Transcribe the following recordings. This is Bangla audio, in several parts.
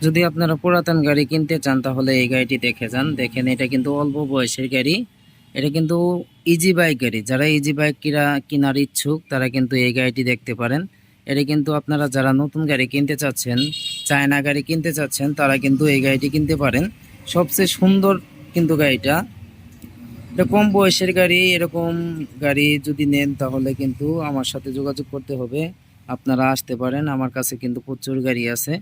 যদি আপনারা পুরাতন গাড়ি কিনতে চান তাহলে এই গাড়িটি দেখে যান। দেখেন এটা কিন্তু অল্প বয়সের গাড়ি। এটা কিন্তু ইজি বাইক গাড়ি। যারা ইজি বাইক কেনার ইচ্ছুক তারা কিন্তু এই গাড়িটি দেখতে পারেন। এটা কিন্তু আপনারা যারা নতুন গাড়ি কিনতে চাচ্ছেন, চায়না গাড়ি কিনতে চাচ্ছেন, তারা কিন্তু এই গাড়িটি কিনতে পারেন। সবচেয়ে সুন্দর কিন্তু গাড়িটা। এটা কম বয়সের গাড়ি। এরকম গাড়ি যদি নেন তাহলে কিন্তু আমার সাথে যোগাযোগ করতে হবে। আপনারা আসতে পারেন, আমার কাছে কিন্তু প্রচুর গাড়ি আছে।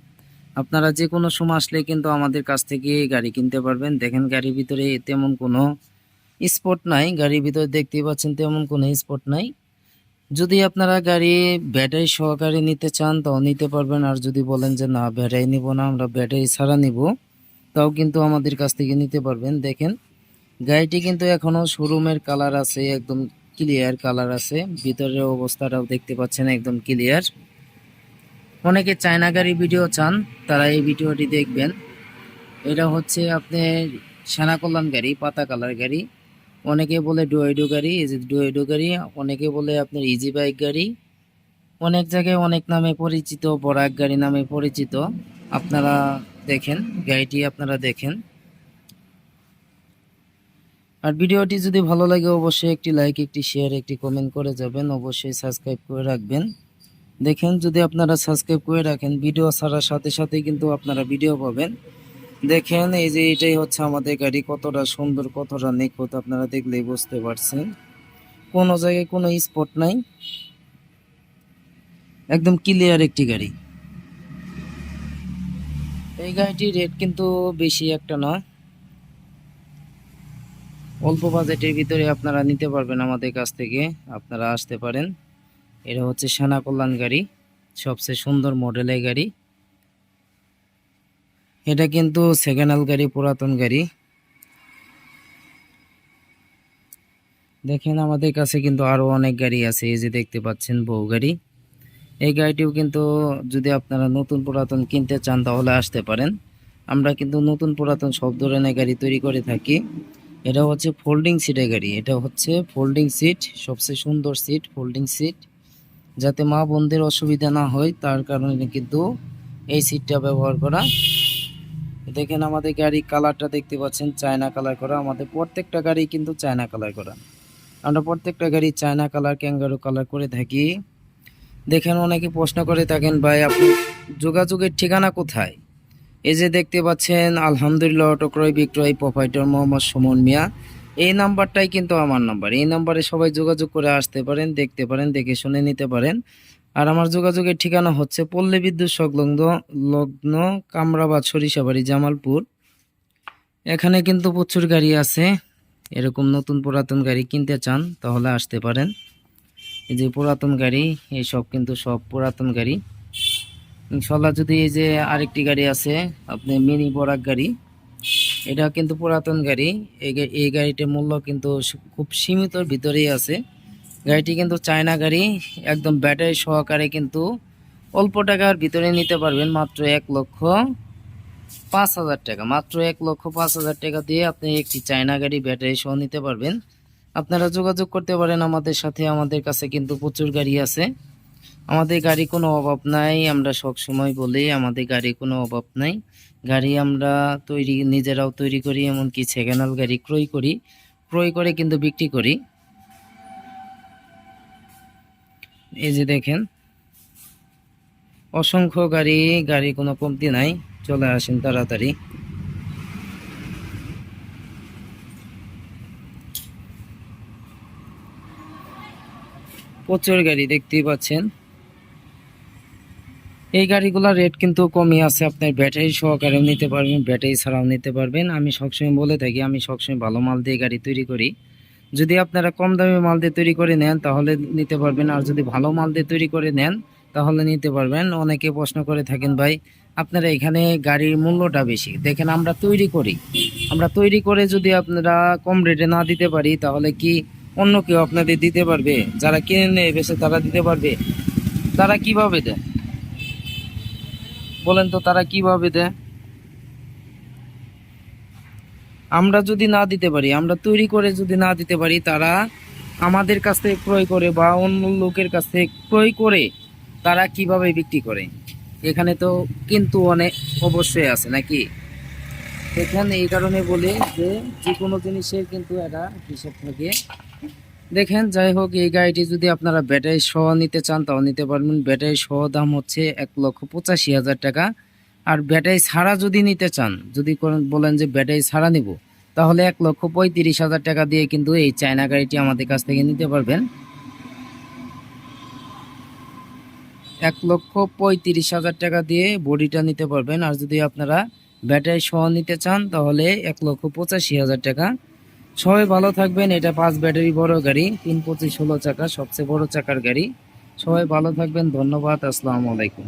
আপনারা যে কোনো সময় আসলে কিন্তু আমাদের কাছ থেকে গাড়ি কিনতে পারবেন। দেখেন গাড়ির ভিতরে তেমন কোনো স্পট নাই। গাড়ির ভিতরে দেখতেই পাচ্ছেন তেমন কোনো স্পট নাই। যদি আপনারা গাড়ি ব্যাটারি সহকারে নিতে চান তাও নিতে পারবেন। আর যদি বলেন যে না ব্যাটারি নিব না, আমরা ব্যাটারি ছাড়া নিব, তাও কিন্তু আমাদের কাছ থেকে নিতে পারবেন। দেখেন গাড়িটি কিন্তু এখনো শোরুমের কালার আছে, একদম ক্লিয়ার কালার আছে। ভিতরের অবস্থাটাও দেখতে পাচ্ছেন একদম ক্লিয়ার। অনেকে চায়না গাড়ি ভিডিও চান, তারা এই ভিডিওটি দেখবেন। এটা হচ্ছে আপনার সেনা কল্যাণ গাড়ি, পাতা কালার গাড়ি। অনেকে বলে ডুয়েডো গাড়ি, এই যে ডুয়েডো গাড়ি। অনেকে বলে আপনার ইজি বাইক গাড়ি। অনেক জায়গায় অনেক নামে পরিচিত, বরাক গাড়ি নামে পরিচিত। আপনারা দেখেন গাড়িটি, আপনারা দেখেন। আর ভিডিওটি যদি ভালো লাগে অবশ্যই একটি লাইক, একটি শেয়ার, একটি কমেন্ট করে যাবেন। অবশ্যই সাবস্ক্রাইব করে রাখবেন। দেখেন যদি আপনারা সাবস্ক্রাইব করে রাখেন, ভিডিও ছাড়ার সাথে সাথে কিন্তু আপনারা ভিডিও পাবেন। দেখেন এই যে এটাই হচ্ছে আমাদের গাড়ি, কতটা সুন্দর, কতটা নিখুঁত, আপনারা দেখলেই বুঝতে পারছেন। কোনো জায়গায় কোনো স্পট নাই, একদম ক্লিয়ার একটি গাড়ি। এই গাড়িটির রেট কিন্তু বেশি একটা নয়, অল্প বাজেটের ভিতরে আপনারা নিতে পারবেন আমাদের কাছ থেকে। আপনারা আসতে পারেন। এটা হচ্ছে সেনা কল্যাণ গাড়ি, সবচেয়ে সুন্দর মডেলের গাড়ি। এটা কিন্তু সেকেন্ড হ্যান্ড গাড়ি, পুরাতন গাড়ি। দেখেন আমাদের কাছে কিন্তু আরো অনেক গাড়ি আছে, এই যে দেখতে পাচ্ছেন বউ গাড়ি। এই গাড়িটিও কিন্তু যদি আপনারা নতুন পুরাতন কিনতে চান তাহলে আসতে পারেন। আমরা কিন্তু নতুন পুরাতন সব ধরনের গাড়ি তৈরি করে থাকি। এটা হচ্ছে ফোল্ডিং সিটের গাড়ি। এটা হচ্ছে ফোল্ডিং সিট, সবচেয়ে সুন্দর সিট, ফোল্ডিং সিট। যাতে মা বোনদের অসুবিধা না হয় তার কারণে কিন্তু এই সিটটা ব্যবহার করা। দেখেন আমাদের গাড়ির কালারটা দেখতে পাচ্ছেন, চায়না কালার করা। আমাদের প্রত্যেকটা গাড়ি কিন্তু চায়না কালার করা। আমরা প্রত্যেকটা গাড়ি চায়না কালার, ক্যাঙ্গারু কালার করে থাকি। দেখেন অনেকে প্রশ্ন করে থাকেন ভাই আপনি যোগাযোগের ঠিকানা কোথায়? এই যে দেখতে পাচ্ছেন আলহামদুলিল্লাহ অটো ক্রয় বিক্রয় প্রোপাইটর মোহাম্মদ সুমন মিয়া। এই নাম্বারটাই কিন্তু আমার নাম্বার। এই নাম্বারে সবাই যোগাযোগ করে আসতে পারেন, দেখতে পারেন, দেখে শুনে নিতে পারেন। আর আমার যোগাযোগের ঠিকানা হচ্ছে পল্লী বিদ্যুৎ সংলগ্ন লগ্ন কামরাবাদ সরিষাবাড়ি জামালপুর। এখানে কিন্তু প্রচুর গাড়ি আছে। এরকম নতুন পুরাতন গাড়ি কিনতে চান তাহলে আসতে পারেন। এই যে পুরাতন গাড়ি, এই সব কিন্তু সব পুরাতন গাড়ি। ইনশাল্লাহ যদি এই যে আরেকটি গাড়ি আছে আপনি মিনি বরাক গাড়ি, এটা কিন্তু পুরাতন গাড়ি। এই গাড়িটির মূল্য কিন্তু খুব সীমিতর ভিতরেই আছে। গাড়িটি কিন্তু চায়না গাড়ি, একদম ব্যাটারি সহকারে কিন্তু অল্প টাকার ভিতরে নিতে পারবেন। মাত্র 1,05,000 টাকা, মাত্র 1,05,000 টাকা দিয়ে আপনি একটি চায়না গাড়ি ব্যাটারি সহ নিতে পারবেন। আপনারা যোগাযোগ করতে পারেন আমাদের সাথে। আমাদের কাছে কিন্তু প্রচুর গাড়ি আছে। আমাদের গাড়ি কোনো অভাব নাই। আমরা সব সময় বলি আমাদের গাড়ি কোনো অভাব নাই। গাড়ি আমরা নিজেরাও তৈরি করি, এমনকি সেকেন্ড হ্যান্ড গাড়ি ক্রয় করে কিন্তু বিক্রি করি। এই যে দেখেন অসংখ্য গাড়ি, গাড়ি কোনো কমতি নাই। চলে আসেন তাড়াতাড়ি। প্রচুর গাড়ি দেখতেই পাচ্ছেন। এই গাড়িগুলোর রেট কিন্তু কমই আছে। আপনার ব্যাটারি সহকারেও নিতে পারবেন, ব্যাটারি ছাড়াও নিতে পারবেন। আমি সবসময় বলে থাকি আমি সবসময় ভালো মাল দিয়ে গাড়ি তৈরি করি। যদি আপনারা কম দামি মাল দিয়ে তৈরি করে নেন তাহলে নিতে পারবেন, আর যদি ভালো মাল দিয়ে তৈরি করে নেন তাহলে নিতে পারবেন। অনেকে প্রশ্ন করে থাকেন ভাই আপনারা এখানে গাড়ির মূল্যটা বেশি। দেখেন আমরা তৈরি করে যদি আপনারা কম রেটে না দিতে পারি তাহলে কি অন্য কেউ আপনাদের দিতে পারবে? যারা কিনে নেয় বেশি তারা দিতে পারবে? তারা কিভাবে দেয় বলেন তো, তারা কিভাবে দেয়? আমরা যদি না দিতে পারি, আমরা তৈরি করে যদি না দিতে পারি, তারা আমাদের কাছ থেকে ক্রয় করে বা অন্য লোকের কাছ থেকে ক্রয় করে তারা কিভাবে বিক্রি করে? এখানে তো কিন্তু অনেক অবশ্যই আছে নাকি? দেখেন এই কারণে বলি যে যে কোনো জিনিসের কিন্তু একটা হিসাব থাকে। দেখেন যাই হোক, এই গাড়িটি যদি আপনারা ব্যাটারি সহ নিতে চান তাও নিতে পারবেন। ব্যাটারি সহ দাম হচ্ছে 1,85,000 টাকা। আর ব্যাটারি ছাড়া যদি নিতে চান, যদি বলেন যে ব্যাটারি ছাড়া নিব, তাহলে 1,35,000 টাকা দিয়ে কিন্তু এই চায়না গাড়িটি আমাদের কাছ থেকে নিতে পারবেন। 1,35,000 টাকা দিয়ে বডিটা নিতে পারবেন। আর যদি আপনারা ব্যাটারি সহ নিতে চান তাহলে 1,85,000 টাকা। সবাই ভালো থাকবেন। এটা 5 ব্যাটারি বড় গাড়ি, 325 16 চাকা, সবচেয়ে বড় চাকার গাড়ি। সবাই ভালো থাকবেন, ধন্যবাদ, আসসালামু আলাইকুম।